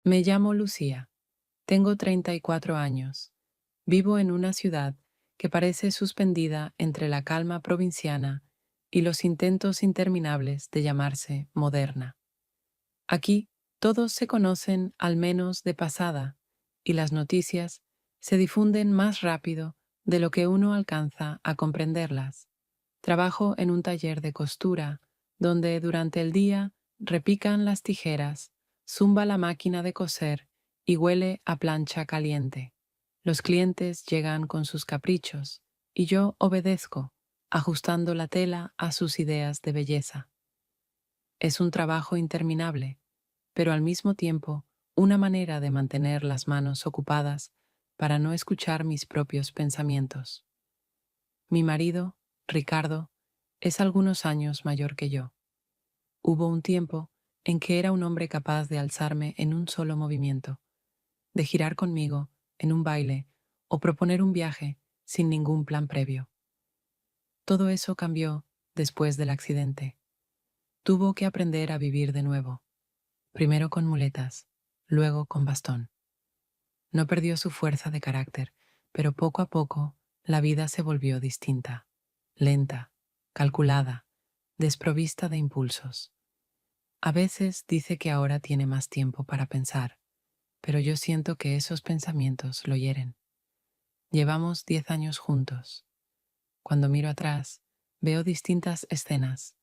Me llamo Lucía. Tengo 34 años. Vivo en una ciudad que parece suspendida entre la calma provinciana y los intentos interminables de llamarse moderna. Aquí todos se conocen al menos de pasada y las noticias se difunden más rápido de lo que uno alcanza a comprenderlas. Trabajo en un taller de costura donde durante el día repican las tijeras, zumba la máquina de coser y huele a plancha caliente. Los clientes llegan con sus caprichos y yo obedezco, ajustando la tela a sus ideas de belleza. Es un trabajo interminable, pero al mismo tiempo una manera de mantener las manos ocupadas para no escuchar mis propios pensamientos. Mi marido, Ricardo, es algunos años mayor que yo. Hubo un tiempo en que era un hombre capaz de alzarme en un solo movimiento, de girar conmigo en un baile o proponer un viaje sin ningún plan previo. Todo eso cambió después del accidente. Tuvo que aprender a vivir de nuevo, primero con muletas, luego con bastón. No perdió su fuerza de carácter, pero poco a poco la vida se volvió distinta, lenta, calculada, desprovista de impulsos. A veces dice que ahora tiene más tiempo para pensar, pero yo siento que esos pensamientos lo hieren. Llevamos 10 años juntos. Cuando miro atrás, veo distintas escenas.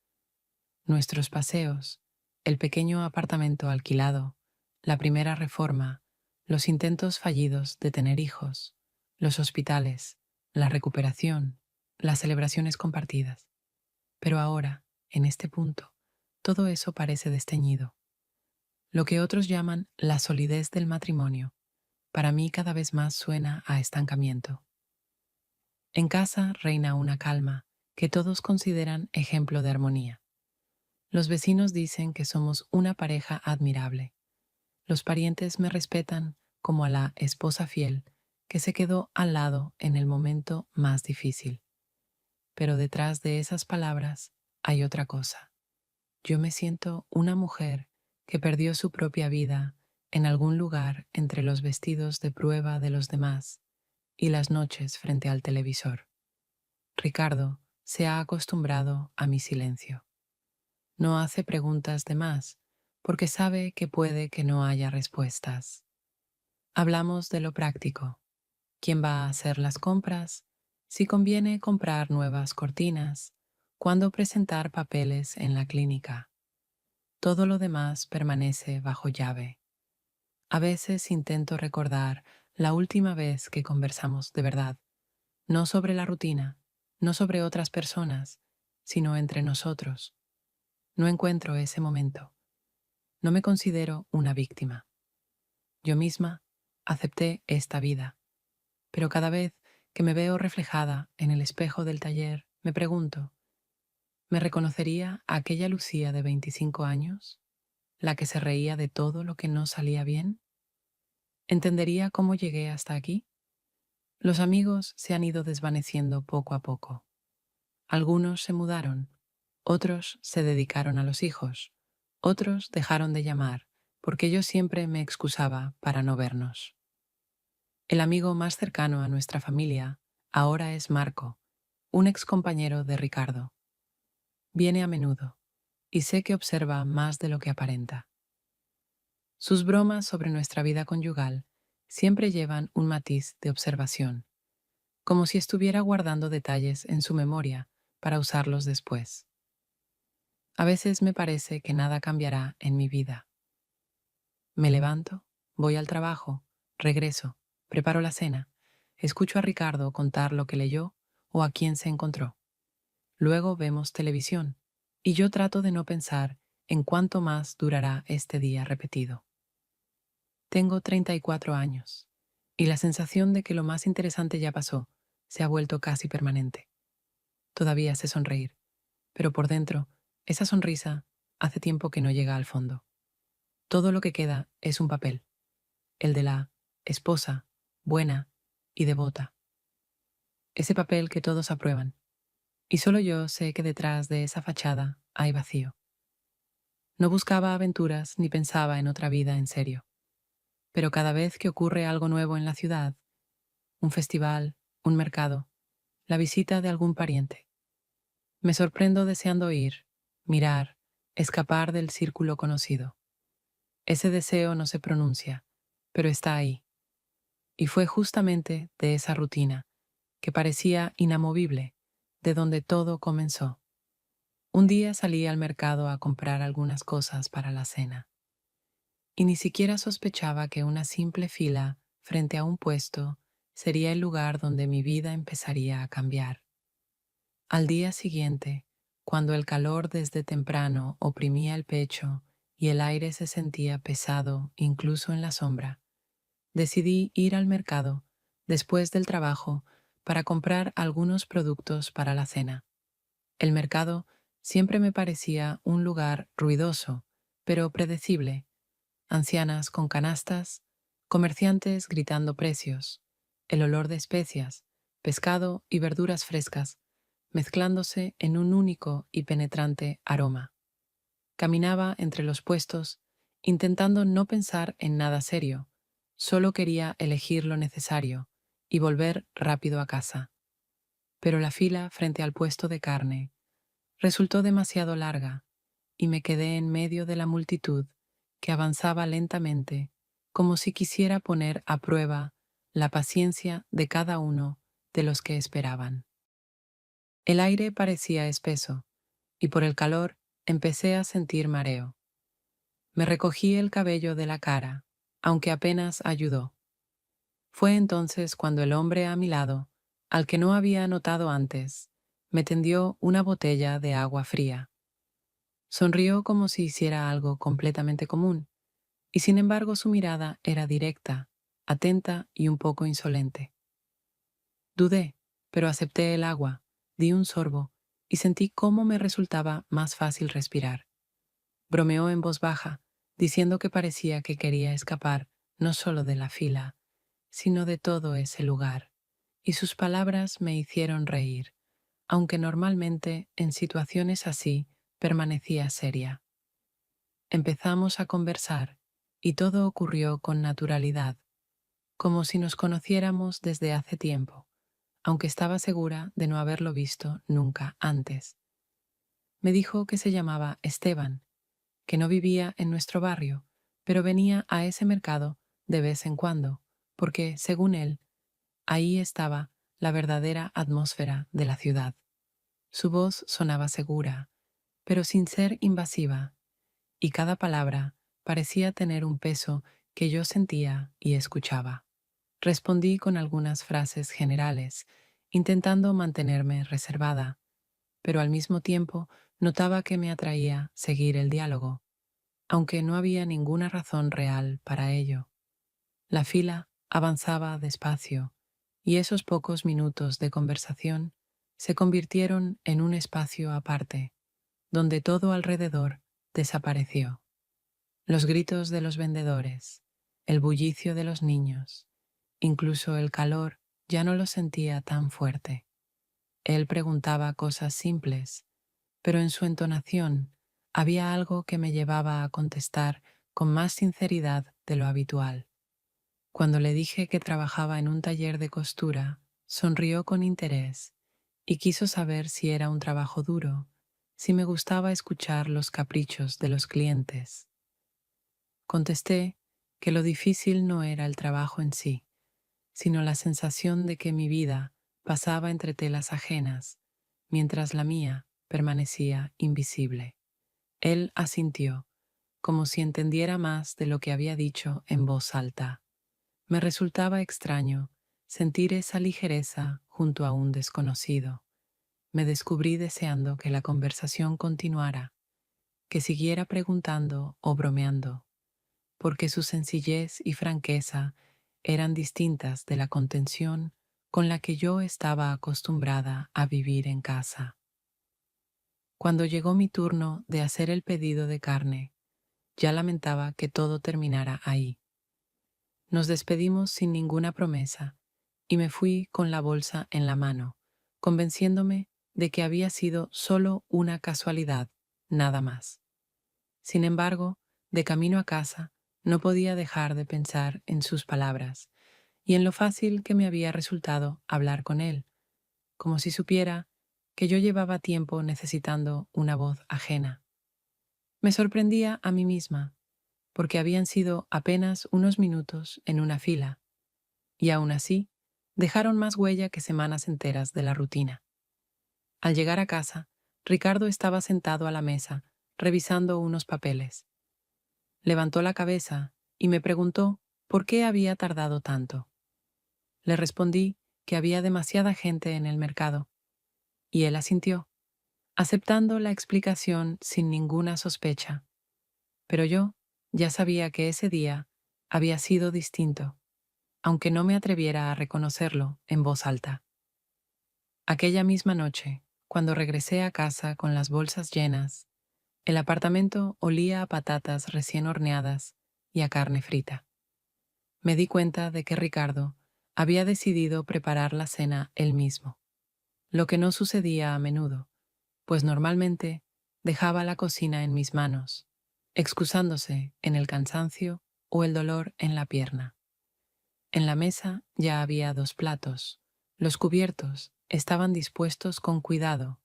Nuestros paseos, el pequeño apartamento alquilado, la primera reforma, los intentos fallidos de tener hijos, los hospitales, la recuperación, las celebraciones compartidas. Pero ahora, en este punto, todo eso parece desteñido. Lo que otros llaman la solidez del matrimonio, para mí cada vez más suena a estancamiento. En casa reina una calma que todos consideran ejemplo de armonía. Los vecinos dicen que somos una pareja admirable. Los parientes me respetan como a la esposa fiel que se quedó al lado en el momento más difícil. Pero detrás de esas palabras hay otra cosa. Yo me siento una mujer que perdió su propia vida en algún lugar entre los vestidos de prueba de los demás y las noches frente al televisor. Ricardo se ha acostumbrado a mi silencio. No hace preguntas de más porque sabe que puede que no haya respuestas. Hablamos de lo práctico. ¿Quién va a hacer las compras? Si conviene comprar nuevas cortinas, cuándo presentar papeles en la clínica. Todo lo demás permanece bajo llave. A veces intento recordar la última vez que conversamos de verdad, no sobre la rutina, no sobre otras personas, sino entre nosotros. No encuentro ese momento. No me considero una víctima. Yo misma acepté esta vida, pero cada vez que me veo reflejada en el espejo del taller, me pregunto, ¿me reconocería aquella Lucía de 25 años, la que se reía de todo lo que no salía bien? ¿Entendería cómo llegué hasta aquí? Los amigos se han ido desvaneciendo poco a poco. Algunos se mudaron, otros se dedicaron a los hijos, otros dejaron de llamar, porque yo siempre me excusaba para no vernos. El amigo más cercano a nuestra familia ahora es Marco, un ex compañero de Ricardo. Viene a menudo, y sé que observa más de lo que aparenta. Sus bromas sobre nuestra vida conyugal siempre llevan un matiz de observación, como si estuviera guardando detalles en su memoria para usarlos después. A veces me parece que nada cambiará en mi vida. Me levanto, voy al trabajo, regreso, preparo la cena, escucho a Ricardo contar lo que leyó o a quién se encontró. Luego vemos televisión, y yo trato de no pensar en cuánto más durará este día repetido. Tengo 34 años, y la sensación de que lo más interesante ya pasó se ha vuelto casi permanente. Todavía sé sonreír, pero por dentro, esa sonrisa hace tiempo que no llega al fondo. Todo lo que queda es un papel, el de la esposa, buena y devota. Ese papel que todos aprueban, y solo yo sé que detrás de esa fachada hay vacío. No buscaba aventuras ni pensaba en otra vida en serio. pero cada vez que ocurre algo nuevo en la ciudad, un festival, un mercado, la visita de algún pariente, me sorprendo deseando ir, mirar, escapar del círculo conocido. Ese deseo no se pronuncia, pero está ahí. Y fue justamente de esa rutina, que parecía inamovible, de donde todo comenzó. Un día salí al mercado a comprar algunas cosas para la cena, y ni siquiera sospechaba que una simple fila frente a un puesto sería el lugar donde mi vida empezaría a cambiar. Al día siguiente, cuando el calor desde temprano oprimía el pecho y el aire se sentía pesado incluso en la sombra, decidí ir al mercado después del trabajo para comprar algunos productos para la cena. El mercado siempre me parecía un lugar ruidoso, pero predecible: ancianas con canastas, comerciantes gritando precios, el olor de especias, pescado y verduras frescas, mezclándose en un único y penetrante aroma. Caminaba entre los puestos, intentando no pensar en nada serio. Solo quería elegir lo necesario y volver rápido a casa. Pero la fila frente al puesto de carne resultó demasiado larga y me quedé en medio de la multitud que avanzaba lentamente, como si quisiera poner a prueba la paciencia de cada uno de los que esperaban. El aire parecía espeso, y por el calor empecé a sentir mareo. Me recogí el cabello de la cara, aunque apenas ayudó. Fue entonces cuando el hombre a mi lado, al que no había notado antes, me tendió una botella de agua fría. Sonrió como si hiciera algo completamente común, y sin embargo su mirada era directa, atenta y un poco insolente. Dudé, pero acepté el agua, di un sorbo y sentí cómo me resultaba más fácil respirar. Bromeó en voz baja, diciendo que parecía que quería escapar no solo de la fila, sino de todo ese lugar, y sus palabras me hicieron reír, aunque normalmente en situaciones así permanecía seria. Empezamos a conversar y todo ocurrió con naturalidad, como si nos conociéramos desde hace tiempo, aunque estaba segura de no haberlo visto nunca antes. Me dijo que se llamaba Esteban, que no vivía en nuestro barrio, pero venía a ese mercado de vez en cuando, porque, según él, ahí estaba la verdadera atmósfera de la ciudad. Su voz sonaba segura, pero sin ser invasiva, y cada palabra parecía tener un peso que yo sentía y escuchaba. Respondí con algunas frases generales, intentando mantenerme reservada, pero al mismo tiempo notaba que me atraía seguir el diálogo, aunque no había ninguna razón real para ello. La fila avanzaba despacio, y esos pocos minutos de conversación se convirtieron en un espacio aparte, donde todo alrededor desapareció. Los gritos de los vendedores, el bullicio de los niños, incluso el calor ya no lo sentía tan fuerte. Él preguntaba cosas simples, pero en su entonación había algo que me llevaba a contestar con más sinceridad de lo habitual. Cuando le dije que trabajaba en un taller de costura, sonrió con interés y quiso saber si era un trabajo duro, si me gustaba escuchar los caprichos de los clientes. Contesté que lo difícil no era el trabajo en sí, sino la sensación de que mi vida pasaba entre telas ajenas, mientras la mía permanecía invisible. Él asintió, como si entendiera más de lo que había dicho en voz alta. Me resultaba extraño sentir esa ligereza junto a un desconocido. Me descubrí deseando que la conversación continuara, que siguiera preguntando o bromeando, porque su sencillez y franqueza eran distintas de la contención con la que yo estaba acostumbrada a vivir en casa. Cuando llegó mi turno de hacer el pedido de carne, ya lamentaba que todo terminara ahí. Nos despedimos sin ninguna promesa y me fui con la bolsa en la mano, convenciéndome de que había sido solo una casualidad, nada más. Sin embargo, de camino a casa, No podía dejar de pensar en sus palabras y en lo fácil que me había resultado hablar con él, como si supiera que yo llevaba tiempo necesitando una voz ajena. Me sorprendía a mí misma, porque habían sido apenas unos minutos en una fila, y aún así dejaron más huella que semanas enteras de la rutina. Al llegar a casa, Ricardo estaba sentado a la mesa, revisando unos papeles. Levantó la cabeza y me preguntó por qué había tardado tanto. Le respondí que había demasiada gente en el mercado, y él asintió, aceptando la explicación sin ninguna sospecha. Pero yo ya sabía que ese día había sido distinto, aunque no me atreviera a reconocerlo en voz alta. Aquella misma noche, cuando regresé a casa con las bolsas llenas, el apartamento olía a patatas recién horneadas y a carne frita. Me di cuenta de que Ricardo había decidido preparar la cena él mismo, lo que no sucedía a menudo, pues normalmente dejaba la cocina en mis manos, excusándose en el cansancio o el dolor en la pierna. En la mesa ya había 2 platos. Los cubiertos estaban dispuestos con cuidado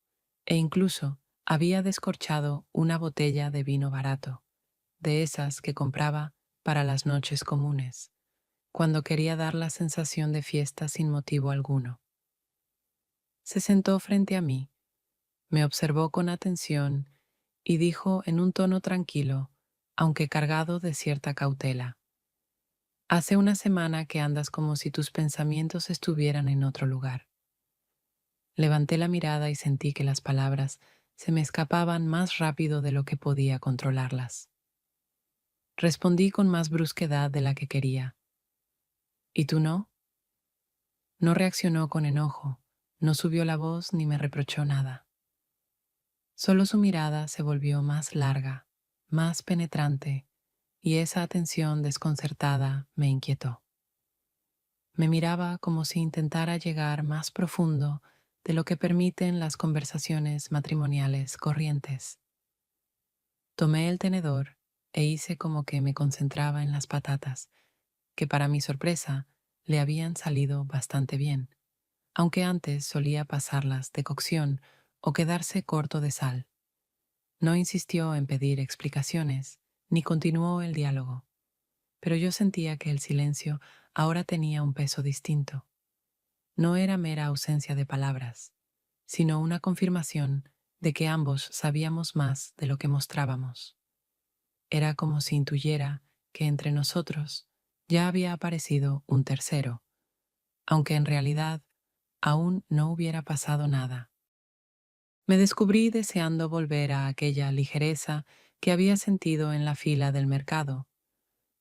e incluso había descorchado una botella de vino barato, de esas que compraba para las noches comunes, cuando quería dar la sensación de fiesta sin motivo alguno. Se sentó frente a mí, me observó con atención y dijo en un tono tranquilo, aunque cargado de cierta cautela: Hace una semana que andas como si tus pensamientos estuvieran en otro lugar. Levanté la mirada y sentí que las palabras se me escapaban más rápido de lo que podía controlarlas. Respondí con más brusquedad de la que quería. ¿Y tú no? No reaccionó con enojo, no subió la voz ni me reprochó nada. Solo su mirada se volvió más larga, más penetrante, y esa atención desconcertada me inquietó. Me miraba como si intentara llegar más profundo de lo que permiten las conversaciones matrimoniales corrientes. Tomé el tenedor e hice como que me concentraba en las patatas, que para mi sorpresa le habían salido bastante bien, aunque antes solía pasarlas de cocción o quedarse corto de sal. No insistió en pedir explicaciones, ni continuó el diálogo, pero yo sentía que el silencio ahora tenía un peso distinto. No era mera ausencia de palabras, sino una confirmación de que ambos sabíamos más de lo que mostrábamos. Era como si intuyera que entre nosotros ya había aparecido un tercero, aunque en realidad aún no hubiera pasado nada. Me descubrí deseando volver a aquella ligereza que había sentido en la fila del mercado,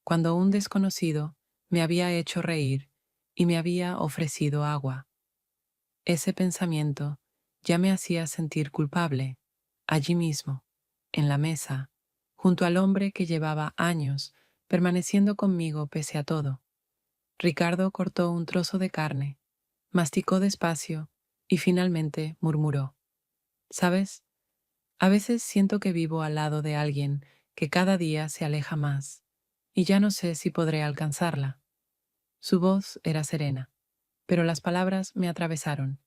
cuando un desconocido me había hecho reír y me había ofrecido agua. Ese pensamiento ya me hacía sentir culpable, allí mismo, en la mesa, junto al hombre que llevaba años permaneciendo conmigo pese a todo. Ricardo cortó un trozo de carne, masticó despacio y finalmente murmuró: ¿Sabes? A veces siento que vivo al lado de alguien que cada día se aleja más, y ya no sé si podré alcanzarla. Su voz era serena, pero las palabras me atravesaron,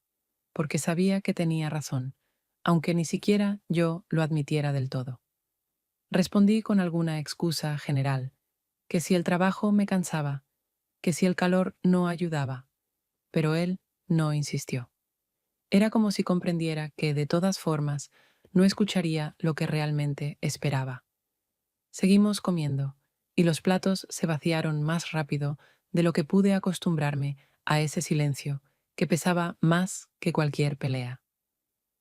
porque sabía que tenía razón, aunque ni siquiera yo lo admitiera del todo. Respondí con alguna excusa general, que si el trabajo me cansaba, que si el calor no ayudaba, pero él no insistió. Era como si comprendiera que, de todas formas, no escucharía lo que realmente esperaba. Seguimos comiendo, y los platos se vaciaron más rápido de lo que pude acostumbrarme a ese silencio que pesaba más que cualquier pelea.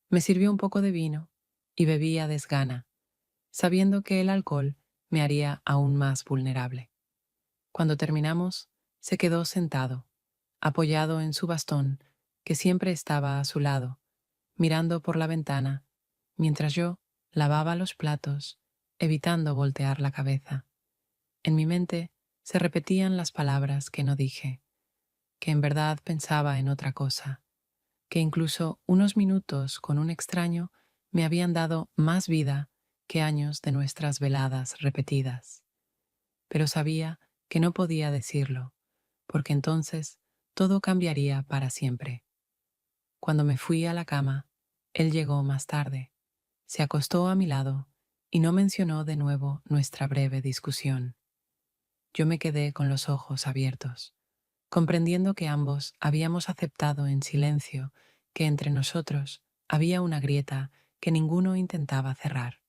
Me sirvió un poco de vino y bebí a desgana, sabiendo que el alcohol me haría aún más vulnerable. Cuando terminamos, se quedó sentado, apoyado en su bastón, que siempre estaba a su lado, mirando por la ventana, mientras yo lavaba los platos, evitando voltear la cabeza. En mi mente se repetían las palabras que no dije, que en verdad pensaba en otra cosa, que incluso unos minutos con un extraño me habían dado más vida que años de nuestras veladas repetidas. pero sabía que no podía decirlo, porque entonces todo cambiaría para siempre. Cuando me fui a la cama, él llegó más tarde, se acostó a mi lado y no mencionó de nuevo nuestra breve discusión. Yo me quedé con los ojos abiertos, comprendiendo que ambos habíamos aceptado en silencio que entre nosotros había una grieta que ninguno intentaba cerrar.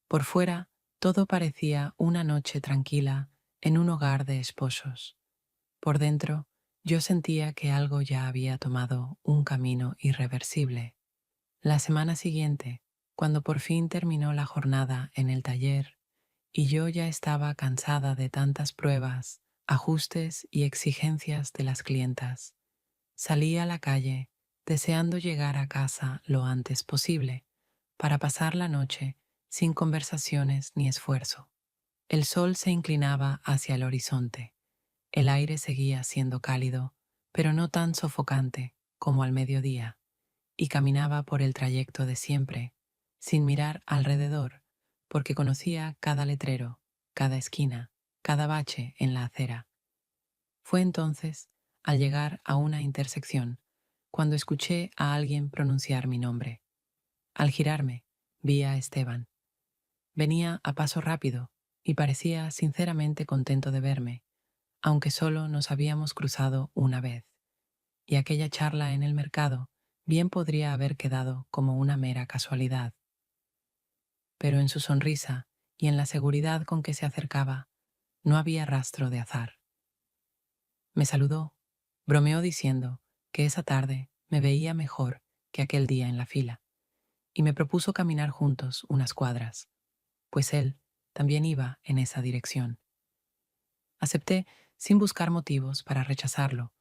Por fuera, todo parecía una noche tranquila en un hogar de esposos. Por dentro, yo sentía que algo ya había tomado un camino irreversible. La semana siguiente, cuando por fin terminó la jornada en el taller y yo ya estaba cansada de tantas pruebas, ajustes y exigencias de las clientas, salí a la calle deseando llegar a casa lo antes posible para pasar la noche sin conversaciones ni esfuerzo. El sol se inclinaba hacia el horizonte. El aire seguía siendo cálido, pero no tan sofocante como al mediodía, y caminaba por el trayecto de siempre, sin mirar alrededor, porque conocía cada letrero, cada esquina, cada bache en la acera. Fue entonces, al llegar a una intersección, cuando escuché a alguien pronunciar mi nombre. Al girarme, vi a Esteban. Venía a paso rápido y parecía sinceramente contento de verme, aunque solo nos habíamos cruzado una vez, y aquella charla en el mercado bien podría haber quedado como una mera casualidad. Pero en su sonrisa y en la seguridad con que se acercaba, no había rastro de azar. Me saludó, bromeó diciendo que esa tarde me veía mejor que aquel día en la fila, y me propuso caminar juntos unas cuadras, pues él también iba en esa dirección. Acepté sin buscar motivos para rechazarlo,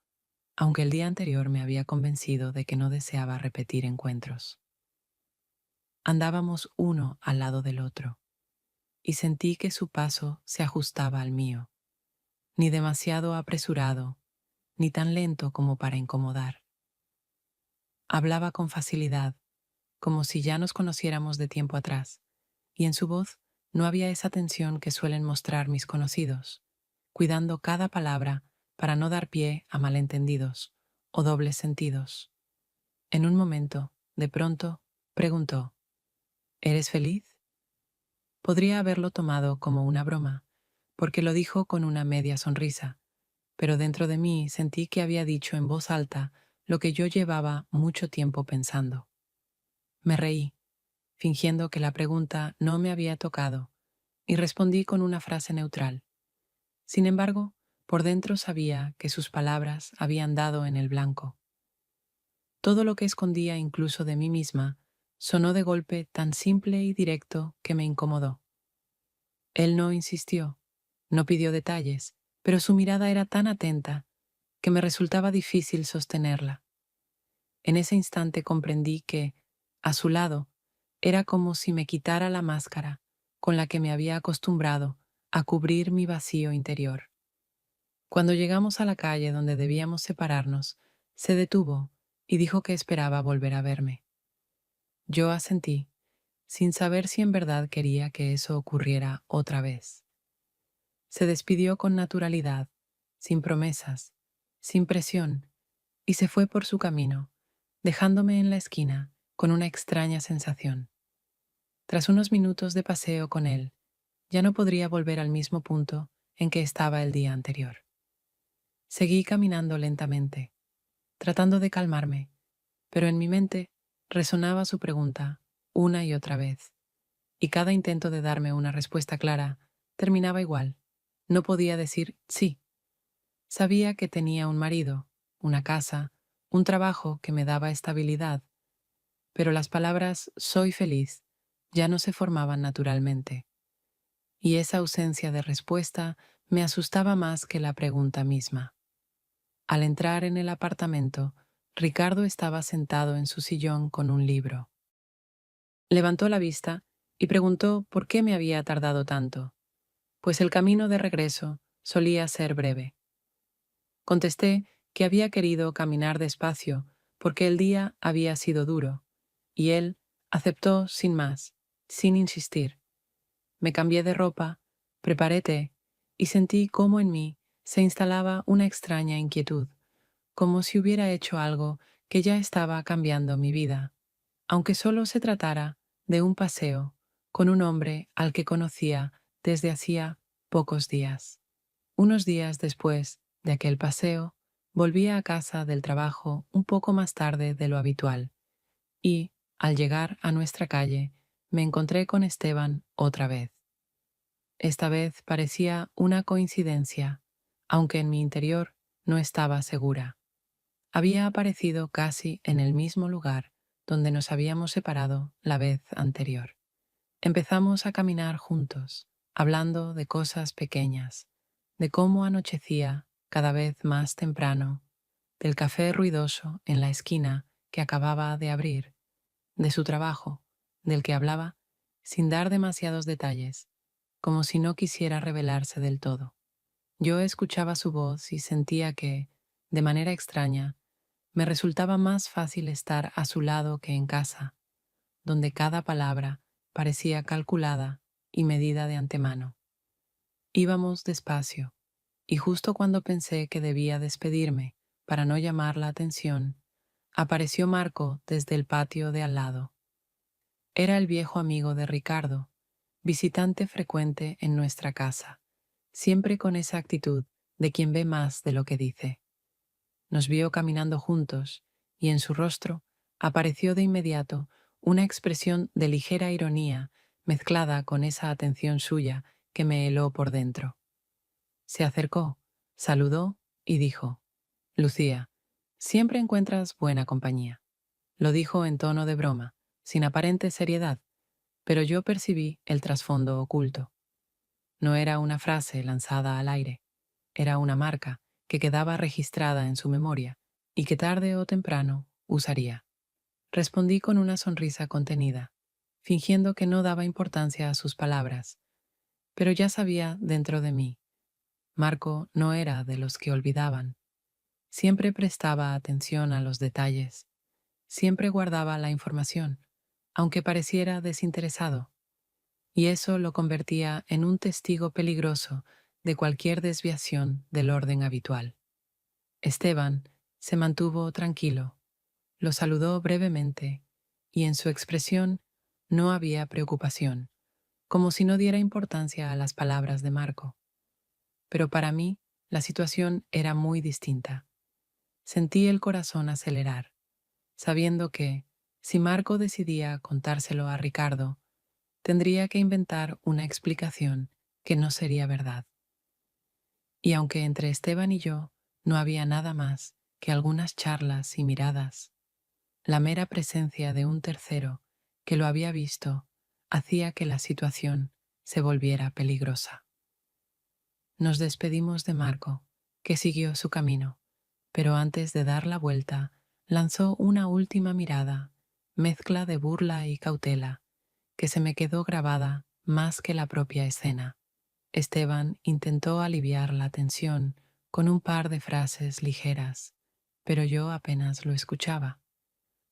aunque el día anterior me había convencido de que no deseaba repetir encuentros. Andábamos uno al lado del otro, y sentí que su paso se ajustaba al mío, ni demasiado apresurado, ni tan lento como para incomodar. Hablaba con facilidad, como si ya nos conociéramos de tiempo atrás, y en su voz no había esa tensión que suelen mostrar mis conocidos, cuidando cada palabra para no dar pie a malentendidos o dobles sentidos. En un momento, de pronto, preguntó: ¿Eres feliz? Podría haberlo tomado como una broma, porque lo dijo con una media sonrisa, pero dentro de mí sentí que había dicho en voz alta lo que yo llevaba mucho tiempo pensando. Me reí, fingiendo que la pregunta no me había tocado, y respondí con una frase neutral. Sin embargo, por dentro sabía que sus palabras habían dado en el blanco. Todo lo que escondía incluso de mí misma sonó de golpe tan simple y directo que me incomodó. Él no insistió, no pidió detalles, pero su mirada era tan atenta que me resultaba difícil sostenerla. En ese instante comprendí que, a su lado, era como si me quitara la máscara con la que me había acostumbrado a cubrir mi vacío interior. Cuando llegamos a la calle donde debíamos separarnos, se detuvo y dijo que esperaba volver a verme. Yo asentí, sin saber si en verdad quería que eso ocurriera otra vez. Se despidió con naturalidad, sin promesas, sin presión, y se fue por su camino, dejándome en la esquina con una extraña sensación. Tras unos minutos de paseo con él, ya no podría volver al mismo punto en que estaba el día anterior. Seguí caminando lentamente, tratando de calmarme, pero en mi mente resonaba su pregunta una y otra vez, y cada intento de darme una respuesta clara terminaba igual. No podía decir sí. Sabía que tenía un marido, una casa, un trabajo que me daba estabilidad, pero las palabras soy feliz ya no se formaban naturalmente, y esa ausencia de respuesta me asustaba más que la pregunta misma. Al entrar en el apartamento, Ricardo estaba sentado en su sillón con un libro. Levantó la vista y preguntó por qué me había tardado tanto, pues el camino de regreso solía ser breve. Contesté que había querido caminar despacio porque el día había sido duro, y él aceptó sin más, sin insistir. Me cambié de ropa, preparé té y sentí cómo en mí se instalaba una extraña inquietud, como si hubiera hecho algo que ya estaba cambiando mi vida, aunque solo se tratara de un paseo con un hombre al que conocía desde hacía pocos días. Unos días después de aquel paseo, volví a casa del trabajo un poco más tarde de lo habitual y, al llegar a nuestra calle, me encontré con Esteban otra vez. Esta vez parecía una coincidencia, aunque en mi interior no estaba segura. Había aparecido casi en el mismo lugar donde nos habíamos separado la vez anterior. Empezamos a caminar juntos, hablando de cosas pequeñas, de cómo anochecía cada vez más temprano, del café ruidoso en la esquina que acababa de abrir, de su trabajo, del que hablaba sin dar demasiados detalles, como si no quisiera revelarse del todo. Yo escuchaba su voz y sentía que, de manera extraña, me resultaba más fácil estar a su lado que en casa, donde cada palabra parecía calculada y medida de antemano. Íbamos despacio, y justo cuando pensé que debía despedirme para no llamar la atención, apareció Marco desde el patio de al lado. Era el viejo amigo de Ricardo, visitante frecuente en nuestra casa, siempre con esa actitud de quien ve más de lo que dice. Nos vio caminando juntos y en su rostro apareció de inmediato una expresión de ligera ironía mezclada con esa atención suya que me heló por dentro. Se acercó, saludó y dijo: «Lucía, siempre encuentras buena compañía». Lo dijo en tono de broma, sin aparente seriedad, pero yo percibí el trasfondo oculto. No era una frase lanzada al aire, era una marca que quedaba registrada en su memoria y que tarde o temprano usaría. Respondí con una sonrisa contenida, fingiendo que no daba importancia a sus palabras, pero ya sabía dentro de mí. Marco no era de los que olvidaban. Siempre prestaba atención a los detalles, siempre guardaba la información, aunque pareciera desinteresado, y eso lo convertía en un testigo peligroso de cualquier desviación del orden habitual. Esteban se mantuvo tranquilo, lo saludó brevemente y en su expresión no había preocupación, como si no diera importancia a las palabras de Marco. Pero para mí la situación era muy distinta. Sentí el corazón acelerar, sabiendo que, si Marco decidía contárselo a Ricardo, tendría que inventar una explicación que no sería verdad. Y aunque entre Esteban y yo no había nada más que algunas charlas y miradas, la mera presencia de un tercero que lo había visto hacía que la situación se volviera peligrosa. Nos despedimos de Marco, que siguió su camino, pero antes de dar la vuelta lanzó una última mirada, mezcla de burla y cautela, que se me quedó grabada más que la propia escena. Esteban intentó aliviar la tensión con un par de frases ligeras, pero yo apenas lo escuchaba.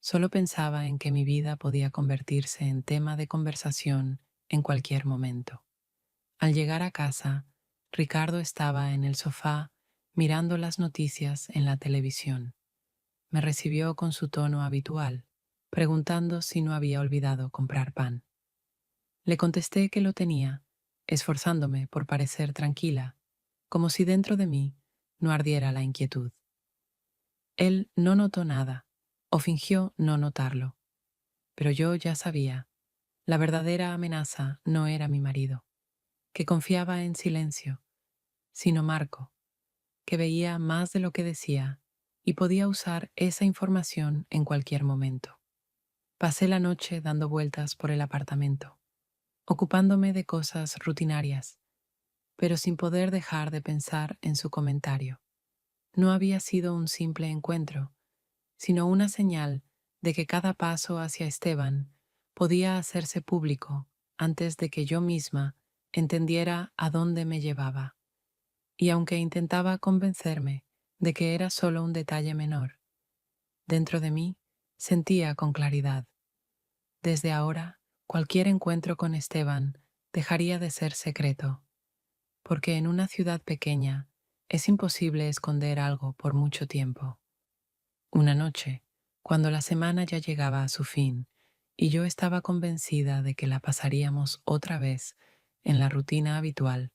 Solo pensaba en que mi vida podía convertirse en tema de conversación en cualquier momento. Al llegar a casa, Ricardo estaba en el sofá mirando las noticias en la televisión. Me recibió con su tono habitual, preguntando si no había olvidado comprar pan. Le contesté que lo tenía, esforzándome por parecer tranquila, como si dentro de mí no ardiera la inquietud. Él no notó nada, o fingió no notarlo, pero yo ya sabía, la verdadera amenaza no era mi marido, que confiaba en silencio, sino Marco, que veía más de lo que decía y podía usar esa información en cualquier momento. Pasé la noche dando vueltas por el apartamento, ocupándome de cosas rutinarias, pero sin poder dejar de pensar en su comentario. No había sido un simple encuentro, sino una señal de que cada paso hacia Esteban podía hacerse público antes de que yo misma entendiera a dónde me llevaba. Y aunque intentaba convencerme de que era solo un detalle menor, dentro de mí sentía con claridad: desde ahora, cualquier encuentro con Esteban dejaría de ser secreto. porque en una ciudad pequeña es imposible esconder algo por mucho tiempo. Una noche, cuando la semana ya llegaba a su fin y yo estaba convencida de que la pasaríamos otra vez en la rutina habitual,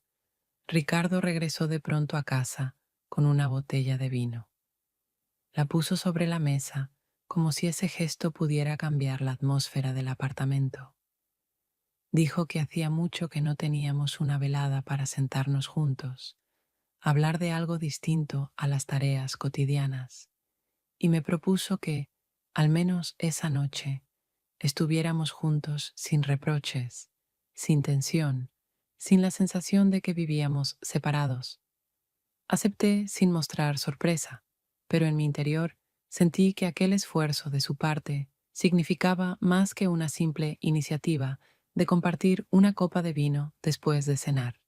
Ricardo regresó de pronto a casa con una botella de vino. La puso sobre la mesa como si ese gesto pudiera cambiar la atmósfera del apartamento. Dijo que hacía mucho que no teníamos una velada para sentarnos juntos, hablar de algo distinto a las tareas cotidianas, y me propuso que, al menos esa noche, estuviéramos juntos sin reproches, sin tensión, sin la sensación de que vivíamos separados. Acepté sin mostrar sorpresa, pero en mi interior sentí que aquel esfuerzo de su parte significaba más que una simple iniciativa de compartir una copa de vino después de cenar.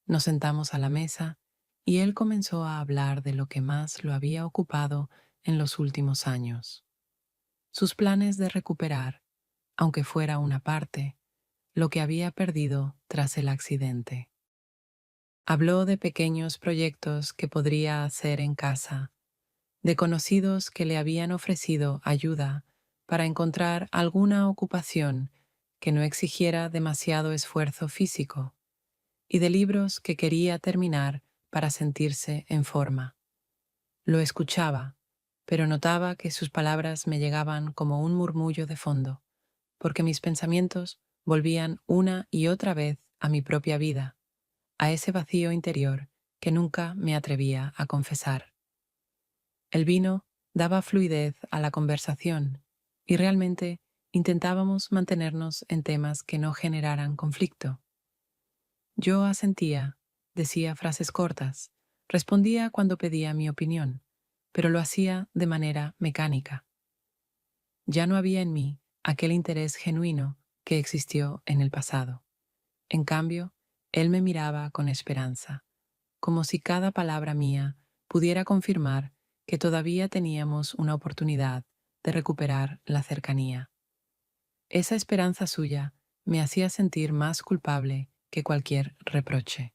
Nos sentamos a la mesa y él comenzó a hablar de lo que más lo había ocupado en los últimos años. Sus planes de recuperar, aunque fuera una parte, lo que había perdido tras el accidente. Habló de pequeños proyectos que podría hacer en casa, de conocidos que le habían ofrecido ayuda para encontrar alguna ocupación que no exigiera demasiado esfuerzo físico, y de libros que quería terminar para sentirse en forma. Lo escuchaba, pero notaba que sus palabras me llegaban como un murmullo de fondo, porque mis pensamientos volvían una y otra vez a mi propia vida, a ese vacío interior que nunca me atrevía a confesar. El vino daba fluidez a la conversación y realmente intentábamos mantenernos en temas que no generaran conflicto. Yo asentía, decía frases cortas, respondía cuando pedía mi opinión, pero lo hacía de manera mecánica. Ya no había en mí aquel interés genuino que existió en el pasado. En cambio, él me miraba con esperanza, como si cada palabra mía pudiera confirmar que todavía teníamos una oportunidad de recuperar la cercanía. Esa esperanza suya me hacía sentir más culpable que cualquier reproche.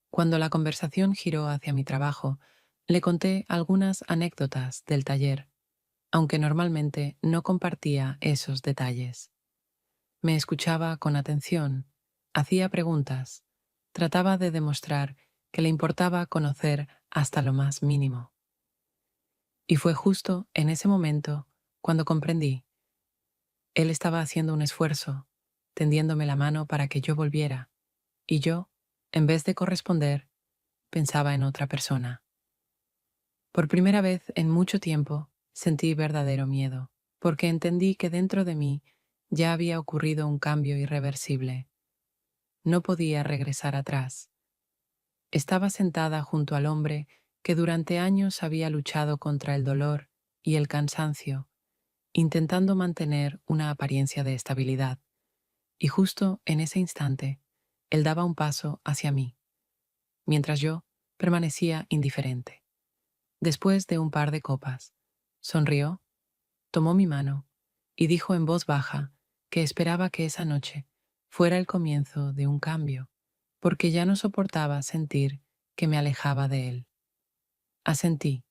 Cuando la conversación giró hacia mi trabajo, le conté algunas anécdotas del taller, aunque normalmente no compartía esos detalles. Me escuchaba con atención, hacía preguntas, trataba de demostrar que le importaba conocer hasta lo más mínimo. Y fue justo en ese momento cuando comprendí. Él estaba haciendo un esfuerzo, tendiéndome la mano para que yo volviera, y yo, en vez de corresponder, pensaba en otra persona. Por primera vez en mucho tiempo sentí verdadero miedo, porque entendí que dentro de mí ya había ocurrido un cambio irreversible. No podía regresar atrás. Estaba sentada junto al hombre que durante años había luchado contra el dolor y el cansancio, intentando mantener una apariencia de estabilidad. Y justo en ese instante, él daba un paso hacia mí, mientras yo permanecía indiferente. Después de un par de copas, sonrió, tomó mi mano y dijo en voz baja que esperaba que esa noche fuera el comienzo de un cambio, porque ya no soportaba sentir que me alejaba de él. Asentí,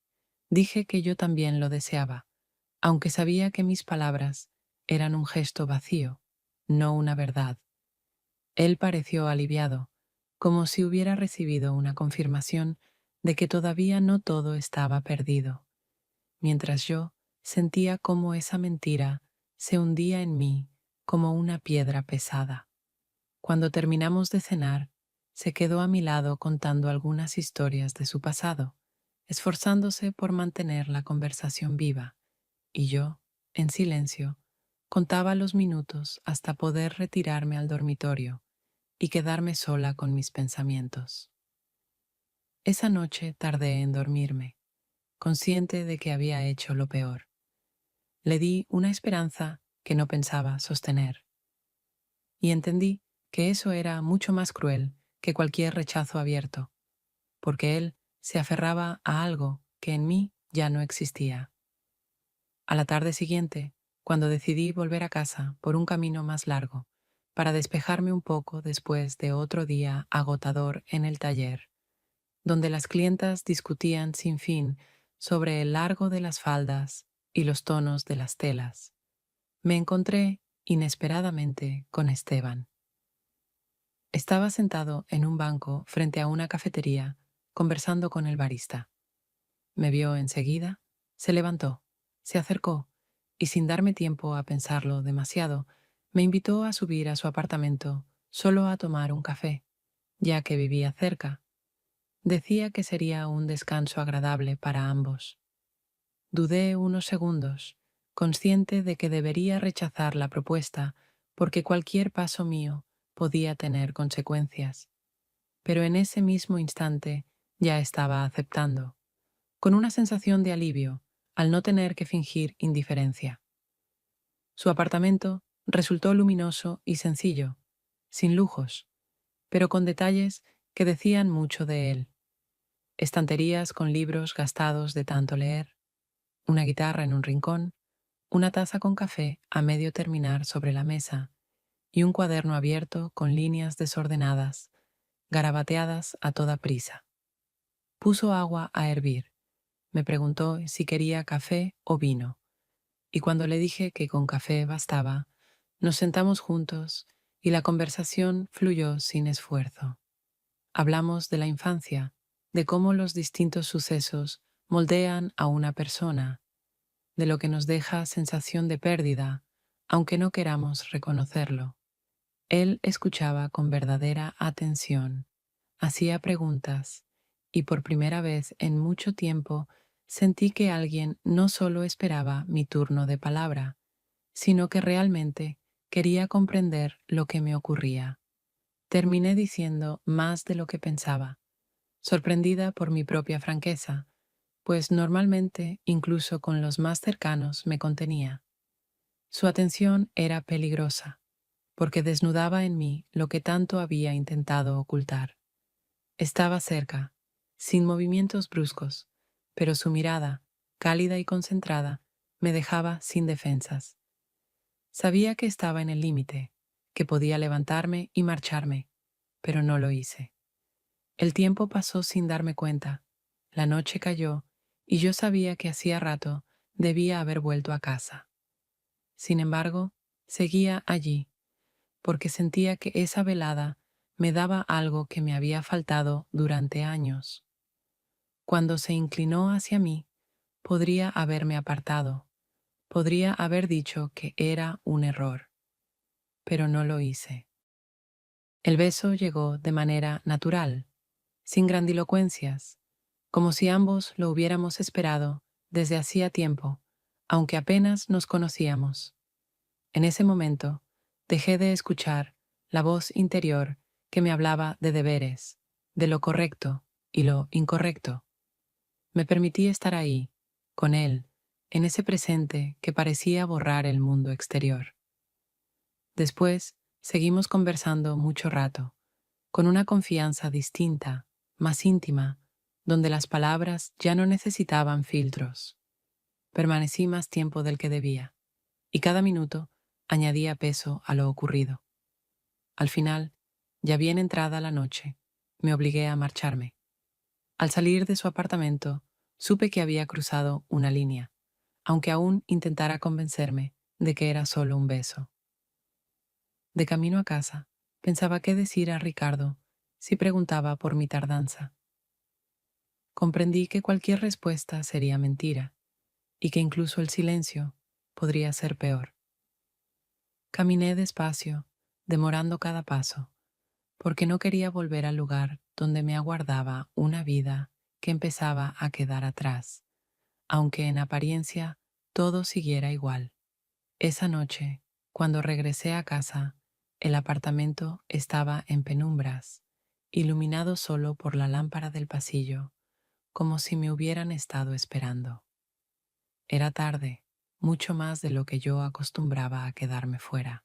dije que yo también lo deseaba, aunque sabía que mis palabras eran un gesto vacío, no una verdad. Él pareció aliviado, como si hubiera recibido una confirmación de que todavía no todo estaba perdido, mientras yo sentía cómo esa mentira se hundía en mí como una piedra pesada. Cuando terminamos de cenar, se quedó a mi lado contando algunas historias de su pasado, esforzándose por mantener la conversación viva, y yo, en silencio, contaba los minutos hasta poder retirarme al dormitorio y quedarme sola con mis pensamientos. Esa noche tardé en dormirme, consciente de que había hecho lo peor. Le di una esperanza que no pensaba sostener, y entendí que eso era mucho más cruel que cualquier rechazo abierto, porque él se aferraba a algo que en mí ya no existía. A la tarde siguiente, cuando decidí volver a casa por un camino más largo, para despejarme un poco después de otro día agotador en el taller, donde las clientas discutían sin fin sobre el largo de las faldas y los tonos de las telas. Me encontré inesperadamente con Esteban. Estaba sentado en un banco frente a una cafetería, conversando con el barista. Me vio enseguida, se levantó, se acercó y sin darme tiempo a pensarlo demasiado, me invitó a subir a su apartamento solo a tomar un café, ya que vivía cerca. Decía que sería un descanso agradable para ambos. Dudé unos segundos, consciente de que debería rechazar la propuesta porque cualquier paso mío podía tener consecuencias. Pero en ese mismo instante ya estaba aceptando, con una sensación de alivio al no tener que fingir indiferencia. Su apartamento resultó luminoso y sencillo, sin lujos, pero con detalles que decían mucho de él. Estanterías con libros gastados de tanto leer, una guitarra en un rincón, una taza con café a medio terminar sobre la mesa y un cuaderno abierto con líneas desordenadas, garabateadas a toda prisa. Puso agua a hervir. Me preguntó si quería café o vino, y cuando le dije que con café bastaba, nos sentamos juntos y la conversación fluyó sin esfuerzo. Hablamos de la infancia, de cómo los distintos sucesos moldean a una persona, de lo que nos deja sensación de pérdida, aunque no queramos reconocerlo. Él escuchaba con verdadera atención, hacía preguntas, y por primera vez en mucho tiempo sentí que alguien no solo esperaba mi turno de palabra, sino que realmente quería comprender lo que me ocurría. Terminé diciendo más de lo que pensaba, sorprendida por mi propia franqueza, pues normalmente, incluso con los más cercanos, me contenía. Su atención era peligrosa, porque desnudaba en mí lo que tanto había intentado ocultar. Estaba cerca, sin movimientos bruscos, pero su mirada, cálida y concentrada, me dejaba sin defensas. Sabía que estaba en el límite, que podía levantarme y marcharme, pero no lo hice. El tiempo pasó sin darme cuenta, la noche cayó y yo sabía que hacía rato debía haber vuelto a casa. Sin embargo, seguía allí, porque sentía que esa velada me daba algo que me había faltado durante años. Cuando se inclinó hacia mí, podría haberme apartado, podría haber dicho que era un error, pero no lo hice. El beso llegó de manera natural, sin grandilocuencias, como si ambos lo hubiéramos esperado desde hacía tiempo, aunque apenas nos conocíamos. En ese momento, dejé de escuchar la voz interior que me hablaba de deberes, de lo correcto y lo incorrecto. Me permití estar ahí, con él, en ese presente que parecía borrar el mundo exterior. Después, seguimos conversando mucho rato, con una confianza distinta, más íntima, donde las palabras ya no necesitaban filtros. Permanecí más tiempo del que debía, y cada minuto añadía peso a lo ocurrido. Al final, ya bien entrada la noche, me obligué a marcharme. Al salir de su apartamento, supe que había cruzado una línea, aunque aún intentara convencerme de que era solo un beso. De camino a casa, pensaba qué decir a Ricardo si preguntaba por mi tardanza. Comprendí que cualquier respuesta sería mentira y que incluso el silencio podría ser peor. Caminé despacio, demorando cada paso, porque no quería volver al lugar donde me aguardaba una vida que empezaba a quedar atrás, aunque en apariencia todo siguiera igual. Esa noche, cuando regresé a casa, el apartamento estaba en penumbras, iluminado solo por la lámpara del pasillo, como si me hubieran estado esperando. Era tarde, mucho más de lo que yo acostumbraba a quedarme fuera.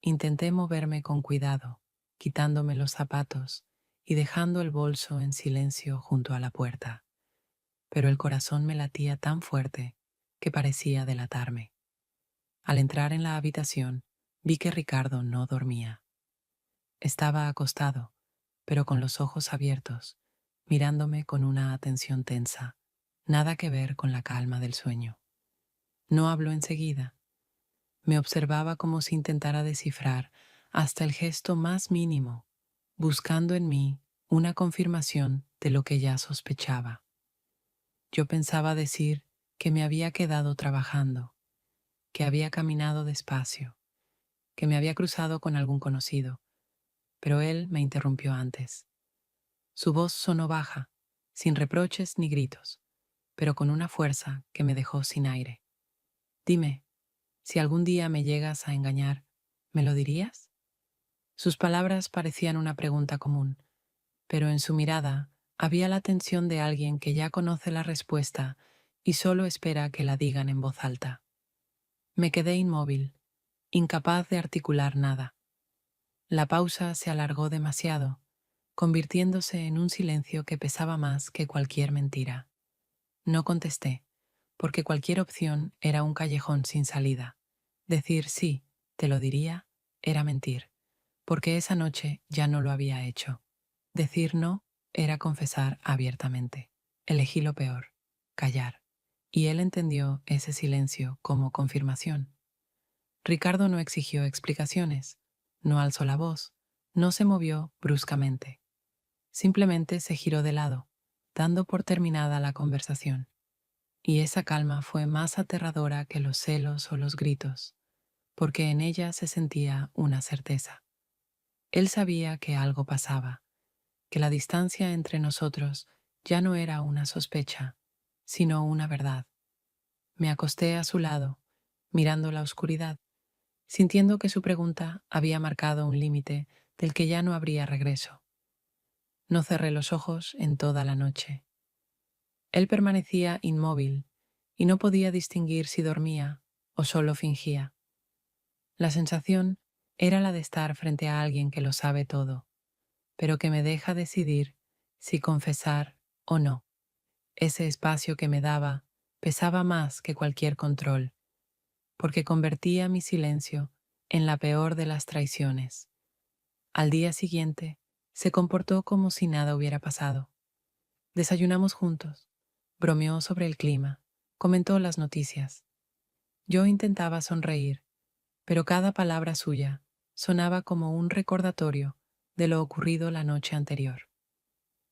Intenté moverme con cuidado, quitándome los zapatos y dejando el bolso en silencio junto a la puerta, pero el corazón me latía tan fuerte que parecía delatarme. Al entrar en la habitación, vi que Ricardo no dormía. Estaba acostado, pero con los ojos abiertos, mirándome con una atención tensa, nada que ver con la calma del sueño. No habló enseguida. Me observaba como si intentara descifrar hasta el gesto más mínimo, buscando en mí una confirmación de lo que ya sospechaba. Yo pensaba decir que me había quedado trabajando, que había caminado despacio, que me había cruzado con algún conocido, pero él me interrumpió antes. Su voz sonó baja, sin reproches ni gritos, pero con una fuerza que me dejó sin aire. Dime, si algún día me llegas a engañar, ¿me lo dirías? Sus palabras parecían una pregunta común, pero en su mirada había la tensión de alguien que ya conoce la respuesta y solo espera que la digan en voz alta. Me quedé inmóvil, incapaz de articular nada. La pausa se alargó demasiado, convirtiéndose en un silencio que pesaba más que cualquier mentira. No contesté, porque cualquier opción era un callejón sin salida. Decir sí, te lo diría, era mentir, porque esa noche ya no lo había hecho. Decir no era confesar abiertamente. Elegí lo peor, callar, y él entendió ese silencio como confirmación. Ricardo no exigió explicaciones, no alzó la voz, no se movió bruscamente. Simplemente se giró de lado, dando por terminada la conversación. Y esa calma fue más aterradora que los celos o los gritos, porque en ella se sentía una certeza. Él sabía que algo pasaba, que la distancia entre nosotros ya no era una sospecha, sino una verdad. Me acosté a su lado, mirando la oscuridad, sintiendo que su pregunta había marcado un límite del que ya no habría regreso. No cerré los ojos en toda la noche. Él permanecía inmóvil y no podía distinguir si dormía o solo fingía. La sensación era la de estar frente a alguien que lo sabe todo, pero que me deja decidir si confesar o no. Ese espacio que me daba pesaba más que cualquier control, porque convertía mi silencio en la peor de las traiciones. Al día siguiente, se comportó como si nada hubiera pasado. Desayunamos juntos, bromeó sobre el clima, comentó las noticias. Yo intentaba sonreír, pero cada palabra suya sonaba como un recordatorio de lo ocurrido la noche anterior.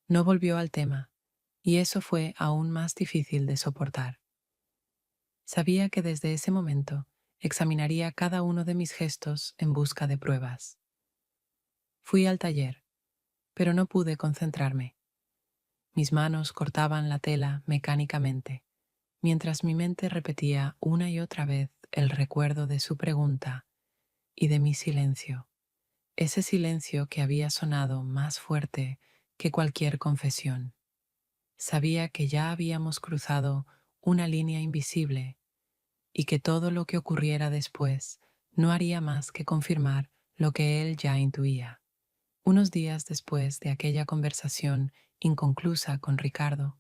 No volvió al tema, y eso fue aún más difícil de soportar. Sabía que desde ese momento examinaría cada uno de mis gestos en busca de pruebas. Fui al taller, pero no pude concentrarme. Mis manos cortaban la tela mecánicamente, mientras mi mente repetía una y otra vez el recuerdo de su pregunta y de mi silencio, ese silencio que había sonado más fuerte que cualquier confesión. Sabía que ya habíamos cruzado una línea invisible y que todo lo que ocurriera después no haría más que confirmar lo que él ya intuía. Unos días después de aquella conversación inconclusa con Ricardo,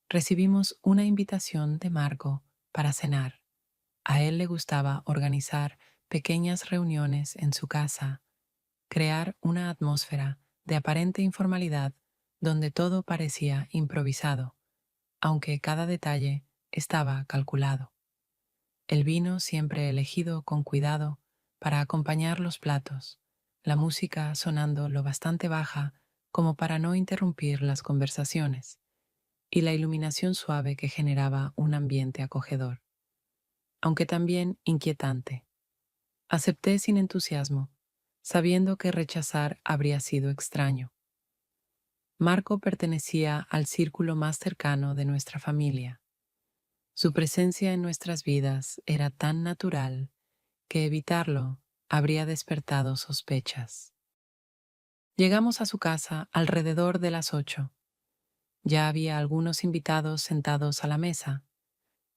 recibimos una invitación de Marco para cenar. A él le gustaba organizar pequeñas reuniones en su casa, crear una atmósfera de aparente informalidad donde todo parecía improvisado, aunque cada detalle estaba calculado. El vino siempre elegido con cuidado para acompañar los platos, la música sonando lo bastante baja como para no interrumpir las conversaciones, y la iluminación suave que generaba un ambiente acogedor, aunque también inquietante. Acepté sin entusiasmo, sabiendo que rechazar habría sido extraño. Marco pertenecía al círculo más cercano de nuestra familia. Su presencia en nuestras vidas era tan natural que evitarlo habría despertado sospechas. Llegamos a su casa alrededor de las 8. Ya había algunos invitados sentados a la mesa,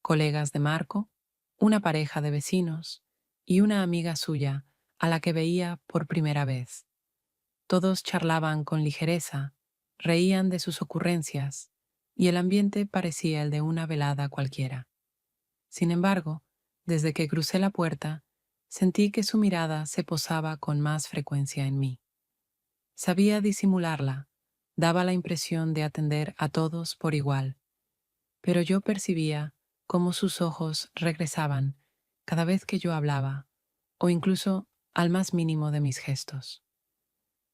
colegas de Marco, una pareja de vecinos y una amiga suya a la que veía por primera vez. Todos charlaban con ligereza, reían de sus ocurrencias, y el ambiente parecía el de una velada cualquiera. Sin embargo, desde que crucé la puerta, Sentí que su mirada se posaba con más frecuencia en mí. Sabía disimularla, daba la impresión de atender a todos por igual, pero yo percibía cómo sus ojos regresaban cada vez que yo hablaba, o incluso al más mínimo de mis gestos.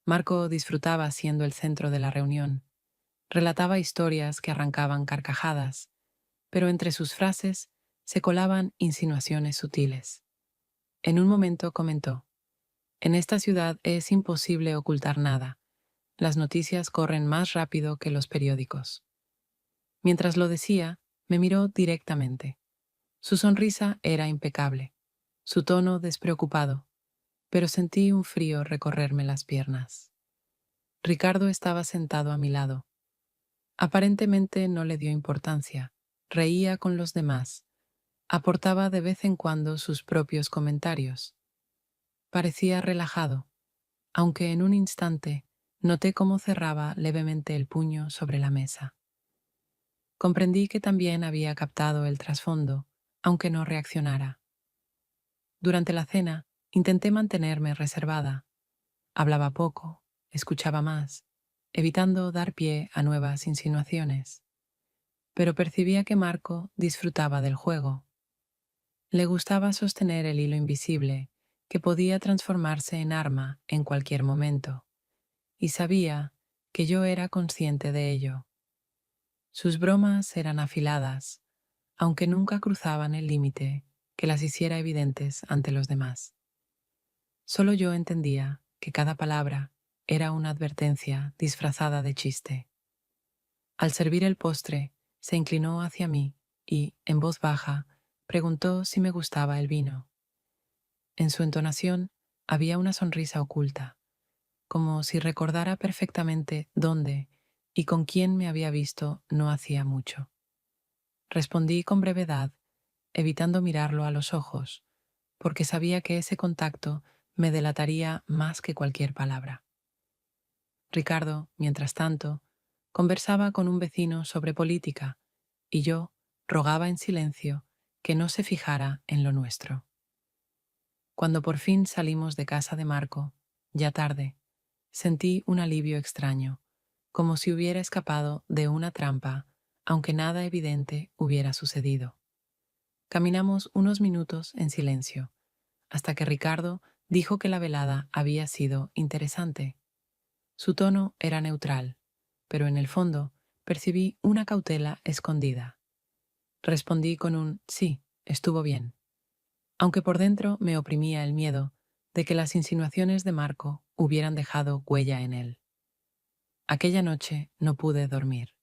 Marco disfrutaba siendo el centro de la reunión. Relataba historias que arrancaban carcajadas, pero entre sus frases se colaban insinuaciones sutiles. En un momento comentó: en esta ciudad es imposible ocultar nada. Las noticias corren más rápido que los periódicos. Mientras lo decía, me miró directamente. Su sonrisa era impecable, su tono despreocupado, pero sentí un frío recorrerme las piernas. Ricardo estaba sentado a mi lado. Aparentemente no le dio importancia, reía con los demás, aportaba de vez en cuando sus propios comentarios. Parecía relajado, aunque en un instante noté cómo cerraba levemente el puño sobre la mesa. Comprendí que también había captado el trasfondo, aunque no reaccionara. Durante la cena, intenté mantenerme reservada. Hablaba poco, escuchaba más, evitando dar pie a nuevas insinuaciones. Pero percibía que Marco disfrutaba del juego. Le gustaba sostener el hilo invisible, que podía transformarse en arma en cualquier momento, y sabía que yo era consciente de ello. Sus bromas eran afiladas, aunque nunca cruzaban el límite que las hiciera evidentes ante los demás. Solo yo entendía que cada palabra era una advertencia disfrazada de chiste. Al servir el postre, se inclinó hacia mí y, en voz baja, preguntó si me gustaba el vino. En su entonación había una sonrisa oculta, como si recordara perfectamente dónde y con quién me había visto no hacía mucho. Respondí con brevedad, evitando mirarlo a los ojos, porque sabía que ese contacto me delataría más que cualquier palabra. Ricardo, mientras tanto, conversaba con un vecino sobre política, y yo rogaba en silencio que no se fijara en lo nuestro. Cuando por fin salimos de casa de Marco, ya tarde, sentí un alivio extraño, como si hubiera escapado de una trampa, aunque nada evidente hubiera sucedido. Caminamos unos minutos en silencio, hasta que Ricardo dijo que la velada había sido interesante. Su tono era neutral, pero en el fondo percibí una cautela escondida. Respondí con un sí, estuvo bien, aunque por dentro me oprimía el miedo de que las insinuaciones de Marco hubieran dejado huella en él. Aquella noche no pude dormir.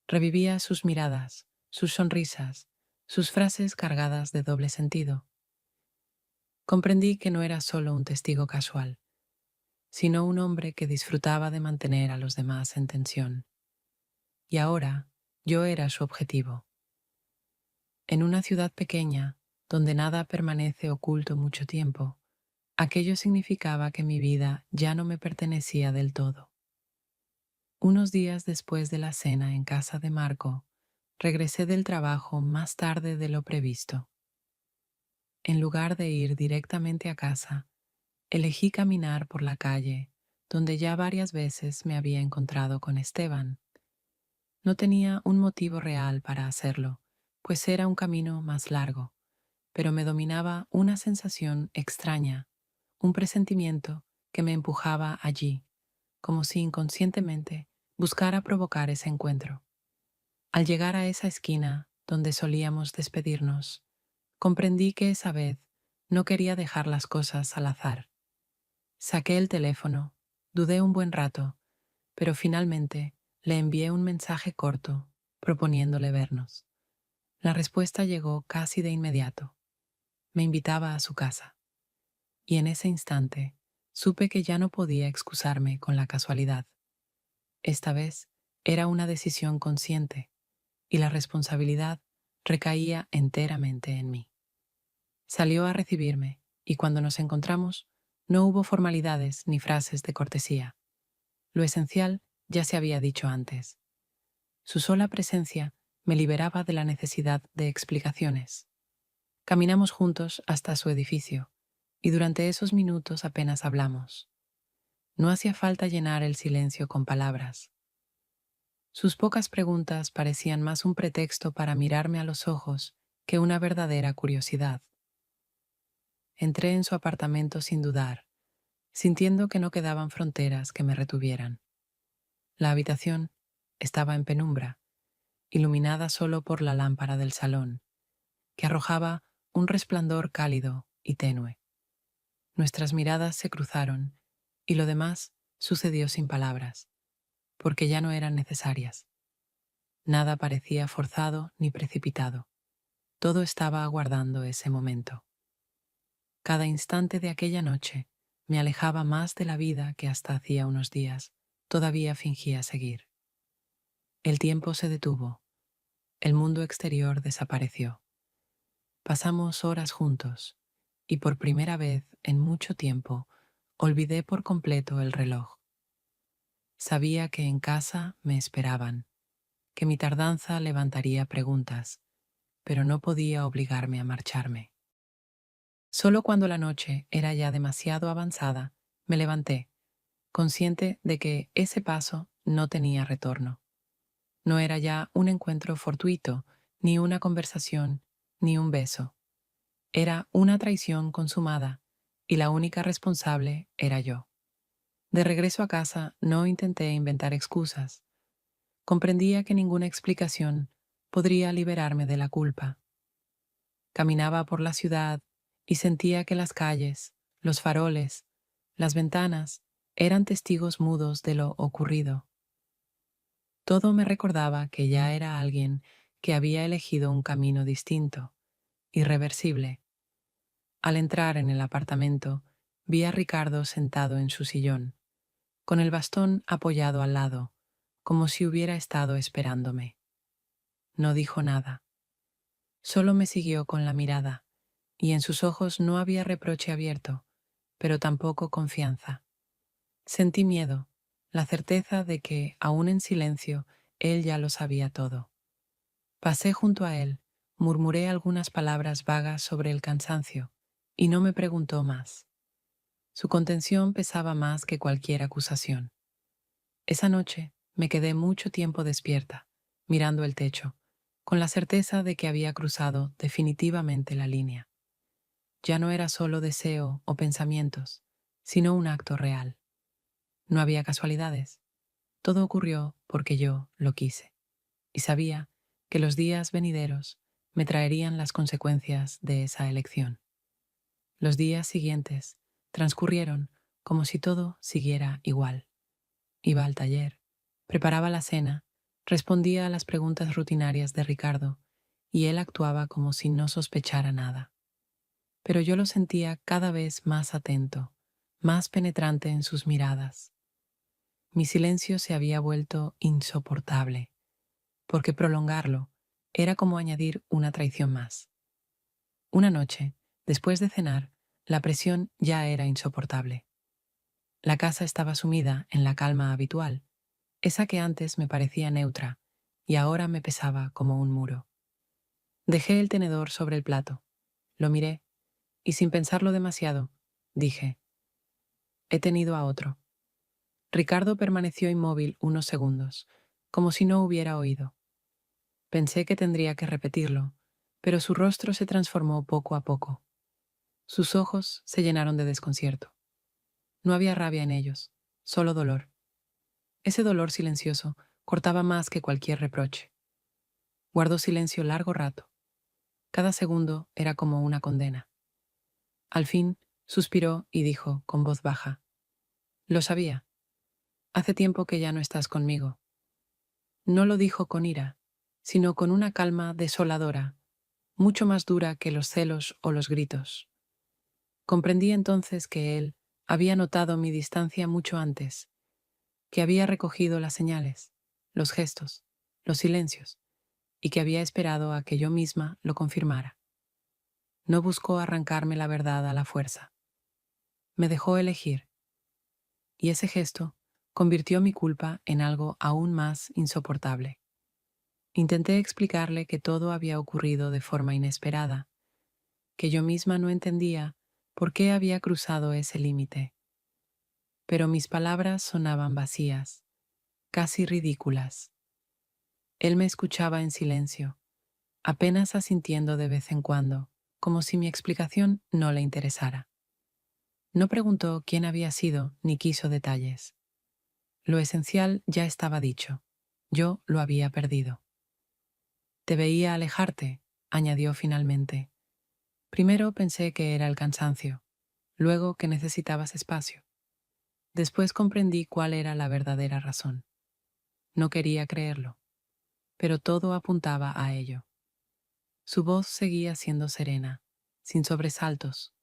Revivía sus miradas, sus sonrisas, sus frases cargadas de doble sentido. Comprendí que no era solo un testigo casual, sino un hombre que disfrutaba de mantener a los demás en tensión. Y ahora yo era su objetivo. En una ciudad pequeña, donde nada permanece oculto mucho tiempo, aquello significaba que mi vida ya no me pertenecía del todo. Unos días después de la cena en casa de Marco, regresé del trabajo más tarde de lo previsto. En lugar de ir directamente a casa, elegí caminar por la calle, donde ya varias veces me había encontrado con Esteban. No tenía un motivo real para hacerlo, pues era un camino más largo, pero me dominaba una sensación extraña, un presentimiento que me empujaba allí, como si inconscientemente buscara provocar ese encuentro. Al llegar a esa esquina donde solíamos despedirnos, comprendí que esa vez no quería dejar las cosas al azar. Saqué el teléfono, dudé un buen rato, pero finalmente le envié un mensaje corto proponiéndole vernos. La respuesta llegó casi de inmediato. Me invitaba a su casa. Y en ese instante supe que ya no podía excusarme con la casualidad. Esta vez era una decisión consciente y la responsabilidad recaía enteramente en mí. Salió a recibirme y cuando nos encontramos no hubo formalidades ni frases de cortesía. Lo esencial ya se había dicho antes. Su sola presencia me liberaba de la necesidad de explicaciones. Caminamos juntos hasta su edificio, y durante esos minutos apenas hablamos. No hacía falta llenar el silencio con palabras. Sus pocas preguntas parecían más un pretexto para mirarme a los ojos que una verdadera curiosidad. Entré en su apartamento sin dudar, sintiendo que no quedaban fronteras que me retuvieran. La habitación estaba en penumbra, iluminada solo por la lámpara del salón, que arrojaba un resplandor cálido y tenue. Nuestras miradas se cruzaron y lo demás sucedió sin palabras, porque ya no eran necesarias. Nada parecía forzado ni precipitado. Todo estaba aguardando ese momento. Cada instante de aquella noche me alejaba más de la vida que hasta hacía unos días todavía fingía seguir. El tiempo se detuvo, el mundo exterior desapareció. Pasamos horas juntos y por primera vez en mucho tiempo olvidé por completo el reloj. Sabía que en casa me esperaban, que mi tardanza levantaría preguntas, pero no podía obligarme a marcharme. Solo cuando la noche era ya demasiado avanzada, me levanté, consciente de que ese paso no tenía retorno. No era ya un encuentro fortuito, ni una conversación, ni un beso. Era una traición consumada, y la única responsable era yo. De regreso a casa no intenté inventar excusas. Comprendía que ninguna explicación podría liberarme de la culpa. Caminaba por la ciudad y sentía que las calles, los faroles, las ventanas eran testigos mudos de lo ocurrido. Todo me recordaba que ya era alguien que había elegido un camino distinto, irreversible. Al entrar en el apartamento, vi a Ricardo sentado en su sillón, con el bastón apoyado al lado, como si hubiera estado esperándome. No dijo nada. Solo me siguió con la mirada, y en sus ojos no había reproche abierto, pero tampoco confianza. Sentí miedo, la certeza de que, aún en silencio, él ya lo sabía todo. Pasé junto a él, murmuré algunas palabras vagas sobre el cansancio, y no me preguntó más. Su contención pesaba más que cualquier acusación. Esa noche me quedé mucho tiempo despierta, mirando el techo, con la certeza de que había cruzado definitivamente la línea. Ya no era solo deseo o pensamientos, sino un acto real. No había casualidades. Todo ocurrió porque yo lo quise, y sabía que los días venideros me traerían las consecuencias de esa elección. Los días siguientes transcurrieron como si todo siguiera igual. Iba al taller, preparaba la cena, respondía a las preguntas rutinarias de Ricardo, y él actuaba como si no sospechara nada. Pero yo lo sentía cada vez más atento, más penetrante en sus miradas. Mi silencio se había vuelto insoportable, porque prolongarlo era como añadir una traición más. Una noche, después de cenar, la presión ya era insoportable. La casa estaba sumida en la calma habitual, esa que antes me parecía neutra y ahora me pesaba como un muro. Dejé el tenedor sobre el plato, lo miré y sin pensarlo demasiado, dije, he tenido a otro. Ricardo permaneció inmóvil unos segundos, como si no hubiera oído. Pensé que tendría que repetirlo, pero su rostro se transformó poco a poco. Sus ojos se llenaron de desconcierto. No había rabia en ellos, solo dolor. Ese dolor silencioso cortaba más que cualquier reproche. Guardó silencio largo rato. Cada segundo era como una condena. Al fin, suspiró y dijo con voz baja, lo sabía. Hace tiempo que ya no estás conmigo. No lo dijo con ira, sino con una calma desoladora, mucho más dura que los celos o los gritos. Comprendí entonces que él había notado mi distancia mucho antes, que había recogido las señales, los gestos, los silencios, y que había esperado a que yo misma lo confirmara. No buscó arrancarme la verdad a la fuerza. Me dejó elegir, y ese gesto convirtió mi culpa en algo aún más insoportable. Intenté explicarle que todo había ocurrido de forma inesperada, que yo misma no entendía ¿Por qué había cruzado ese límite? Pero mis palabras sonaban vacías, casi ridículas. Él me escuchaba en silencio, apenas asintiendo de vez en cuando, como si mi explicación no le interesara. No preguntó quién había sido ni quiso detalles. Lo esencial ya estaba dicho. Yo lo había perdido. Te veía alejarte, añadió finalmente. Primero pensé que era el cansancio, luego que necesitabas espacio. Después comprendí cuál era la verdadera razón. No quería creerlo, pero todo apuntaba a ello. Su voz seguía siendo serena, sin sobresaltos,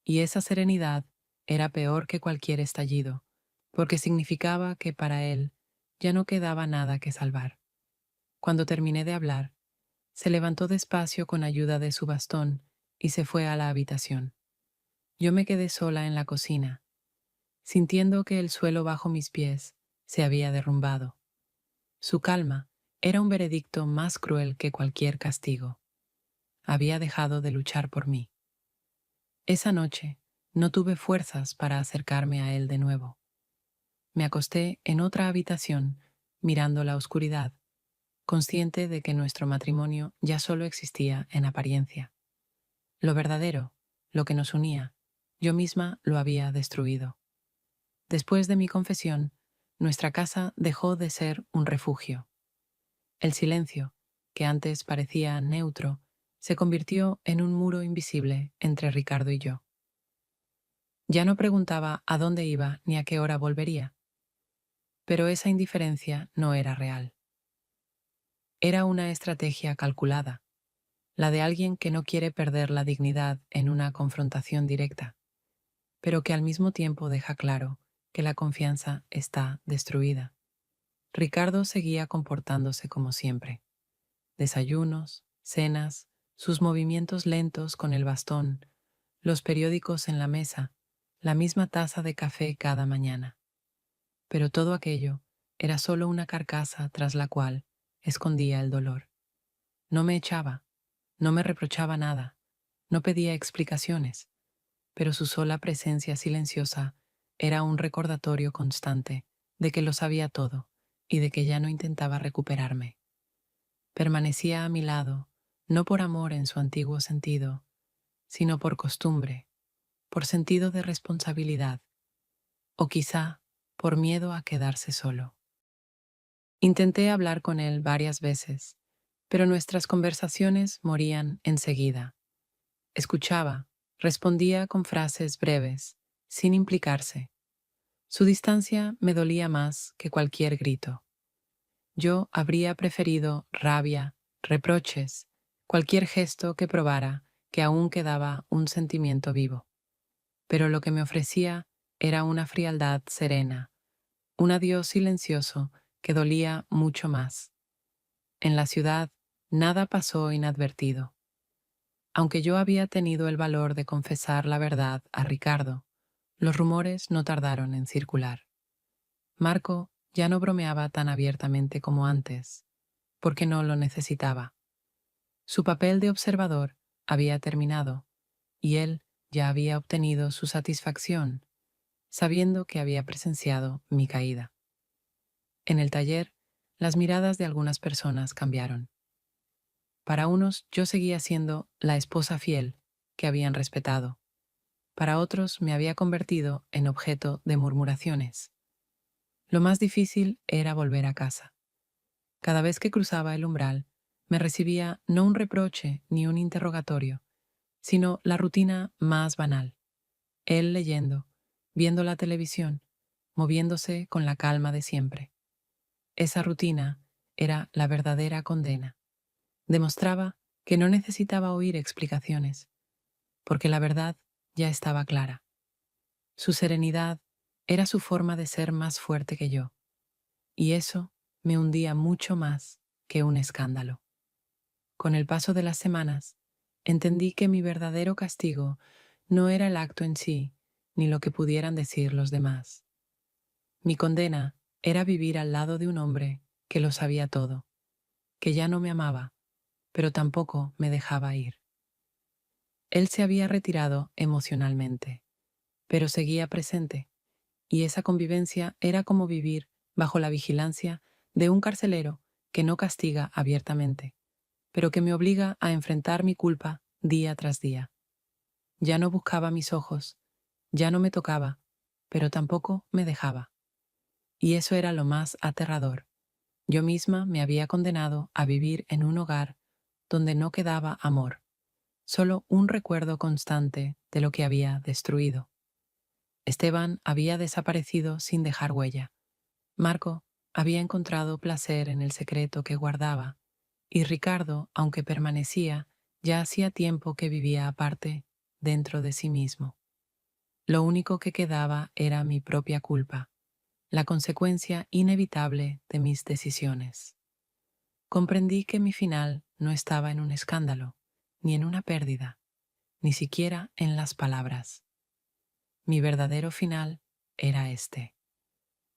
y esa serenidad era peor que cualquier estallido, porque significaba que para él ya no quedaba nada que salvar. Cuando terminé de hablar, se levantó despacio con ayuda de su bastón y se fue a la habitación. Yo me quedé sola en la cocina, sintiendo que el suelo bajo mis pies se había derrumbado. Su calma era un veredicto más cruel que cualquier castigo. Había dejado de luchar por mí. Esa noche no tuve fuerzas para acercarme a él de nuevo. Me acosté en otra habitación, mirando la oscuridad, consciente de que nuestro matrimonio ya solo existía en apariencia. Lo verdadero, lo que nos unía, yo misma lo había destruido. Después de mi confesión, nuestra casa dejó de ser un refugio. El silencio, que antes parecía neutro, se convirtió en un muro invisible entre Ricardo y yo. Ya no preguntaba a dónde iba ni a qué hora volvería, pero esa indiferencia no era real. Era una estrategia calculada, la de alguien que no quiere perder la dignidad en una confrontación directa, pero que al mismo tiempo deja claro que la confianza está destruida. Ricardo seguía comportándose como siempre. Desayunos, cenas, sus movimientos lentos con el bastón, los periódicos en la mesa, la misma taza de café cada mañana. Pero todo aquello era solo una carcasa tras la cual escondía el dolor. No me echaba, no me reprochaba nada, no pedía explicaciones, pero su sola presencia silenciosa era un recordatorio constante de que lo sabía todo y de que ya no intentaba recuperarme. Permanecía a mi lado, no por amor en su antiguo sentido, sino por costumbre, por sentido de responsabilidad, o quizá por miedo a quedarse solo. Intenté hablar con él varias veces, pero nuestras conversaciones morían enseguida. Escuchaba, respondía con frases breves, sin implicarse. Su distancia me dolía más que cualquier grito. Yo habría preferido rabia, reproches, cualquier gesto que probara que aún quedaba un sentimiento vivo. Pero lo que me ofrecía era una frialdad serena, un adiós silencioso que dolía mucho más. En la ciudad nada pasó inadvertido. Aunque yo había tenido el valor de confesar la verdad a Ricardo, los rumores no tardaron en circular. Marco ya no bromeaba tan abiertamente como antes, porque no lo necesitaba. Su papel de observador había terminado, y él ya había obtenido su satisfacción, sabiendo que había presenciado mi caída. En el taller, las miradas de algunas personas cambiaron. Para unos yo seguía siendo la esposa fiel que habían respetado. Para otros me había convertido en objeto de murmuraciones. Lo más difícil era volver a casa. Cada vez que cruzaba el umbral, me recibía no un reproche ni un interrogatorio, sino la rutina más banal. Él leyendo, viendo la televisión, moviéndose con la calma de siempre. Esa rutina era la verdadera condena. Demostraba que no necesitaba oír explicaciones, porque la verdad ya estaba clara. Su serenidad era su forma de ser más fuerte que yo, y eso me hundía mucho más que un escándalo. Con el paso de las semanas, entendí que mi verdadero castigo no era el acto en sí, ni lo que pudieran decir los demás. Mi condena era vivir al lado de un hombre que lo sabía todo, que ya no me amaba, pero tampoco me dejaba ir. Él se había retirado emocionalmente, pero seguía presente, y esa convivencia era como vivir bajo la vigilancia de un carcelero que no castiga abiertamente, pero que me obliga a enfrentar mi culpa día tras día. Ya no buscaba mis ojos, ya no me tocaba, pero tampoco me dejaba. Y eso era lo más aterrador. Yo misma me había condenado a vivir en un hogar donde no quedaba amor, solo un recuerdo constante de lo que había destruido. Esteban había desaparecido sin dejar huella. Marco había encontrado placer en el secreto que guardaba, y Ricardo, aunque permanecía, ya hacía tiempo que vivía aparte, dentro de sí mismo. Lo único que quedaba era mi propia culpa, la consecuencia inevitable de mis decisiones. Comprendí que mi final no estaba en un escándalo, ni en una pérdida, ni siquiera en las palabras. Mi verdadero final era este: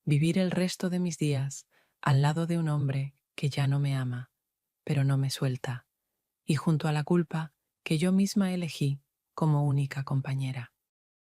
vivir el resto de mis días al lado de un hombre que ya no me ama, pero no me suelta, y junto a la culpa que yo misma elegí como única compañera.